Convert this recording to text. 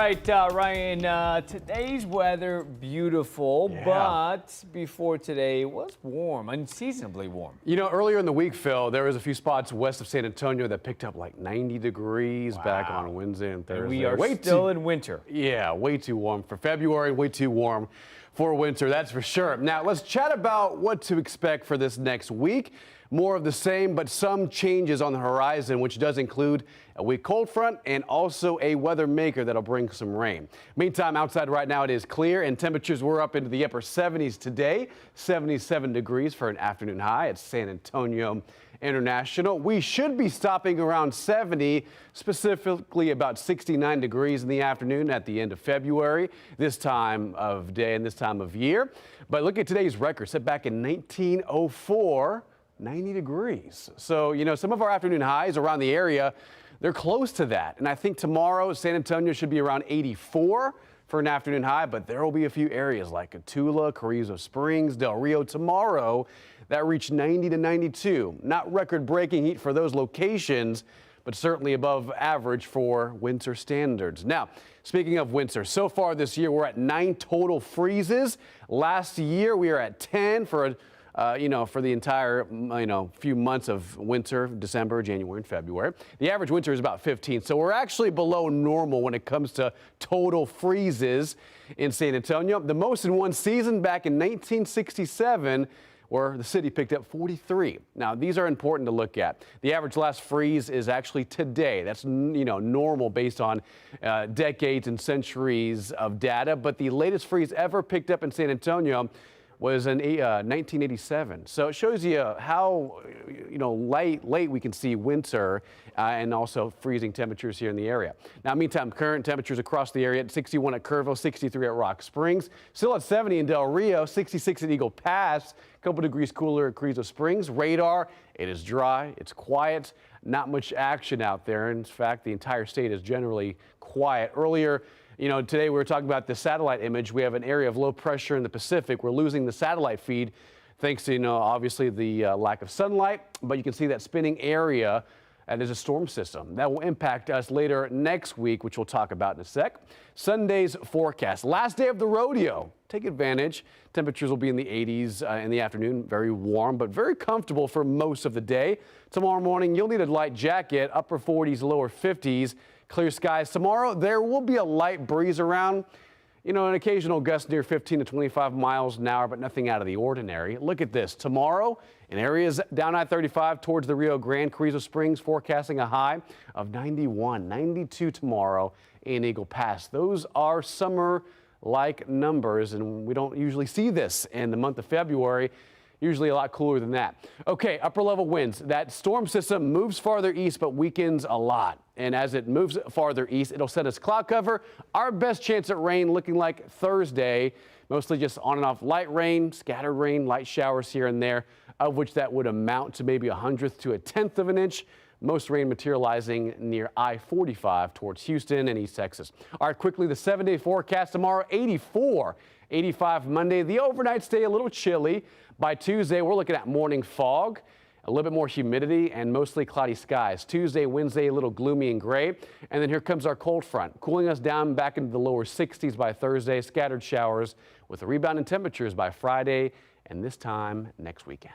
Right, Ryan, today's weather beautiful, but before today it was warm, unseasonably warm. You know, earlier in the week, Phil, there was a few spots west of San Antonio that picked up like 90 degrees back on Wednesday and Thursday. And we are still in winter. Yeah, way too warm for February, way too warm for winter, that's for sure. Now, let's chat about what to expect for this next week. More of the same, but some changes on the horizon, which does include a weak cold front and also a weather maker that'll bring some rain. Meantime, outside right now it is clear and temperatures were up into the upper 70s today, 77 degrees for an afternoon high at San Antonio International. We should be stopping around 70, specifically about 69 degrees in the afternoon at the end of February, this time of day and this time of year. But look at today's record set back in 1904. 90 degrees. So, you know, some of our afternoon highs around the area, they're close to that. And I think tomorrow, San Antonio should be around 84 for an afternoon high, but there will be a few areas like Cotulla, Carrizo Springs, Del Rio tomorrow that reach 90 to 92. Not record-breaking heat for those locations, but certainly above average for winter standards. Now, speaking of winter, so far this year, we're at 9 total freezes. Last year, we were at 10 for for the entire, few months of winter, December, January, and February. The average winter is about 15, so we're actually below normal when it comes to total freezes in San Antonio. The most in one season back in 1967, where the city picked up 43. Now, these are important to look at. The average last freeze is actually today. That's, normal based on decades and centuries of data, but the latest freeze ever picked up in San Antonio was in 1987. So it shows you how, late we can see winter and also freezing temperatures here in the area. Now, meantime, current temperatures across the area at 61 at Kerrville, 63 at Rock Springs, still at 70 in Del Rio, 66 at Eagle Pass, a couple degrees cooler at Carrizo Springs. Radar, it is dry, it's quiet, not much action out there. In fact, the entire state is generally quiet. Earlier, today we were talking about the satellite image. We have an area of low pressure in the Pacific. We're losing the satellite feed thanks to, obviously the lack of sunlight. But you can see that spinning area, and there's a storm system that will impact us later next week, which we'll talk about in a sec. Sunday's forecast. Last day of the rodeo. Take advantage. Temperatures will be in the 80s in the afternoon. Very warm, but very comfortable for most of the day. Tomorrow morning, you'll need a light jacket. Upper 40s, lower 50s. Clear skies tomorrow. There will be a light breeze around, an occasional gust near 15 to 25 miles an hour, but nothing out of the ordinary. Look at this. Tomorrow, in areas down I-35 towards the Rio Grande, Carrizo Springs, forecasting a high of 91, 92 tomorrow in Eagle Pass. Those are summer-like numbers, and we don't usually see this in the month of February. Usually a lot cooler than that. Okay, upper level winds. That storm system moves farther east but weakens a lot. And as it moves farther east, it'll send us cloud cover. Our best chance at rain looking like Thursday. Mostly just on and off light rain, scattered rain, light showers here and there, of which that would amount to maybe 1/100th to 1/10 of an inch. Most rain materializing near I-45 towards Houston and East Texas. All right, quickly, the 7-day forecast tomorrow, 84, 85 Monday. The overnight stay a little chilly. By Tuesday, we're looking at morning fog, a little bit more humidity, and mostly cloudy skies. Tuesday, Wednesday, a little gloomy and gray. And then here comes our cold front, cooling us down back into the lower 60s by Thursday. Scattered showers with a rebound in temperatures by Friday and this time next weekend.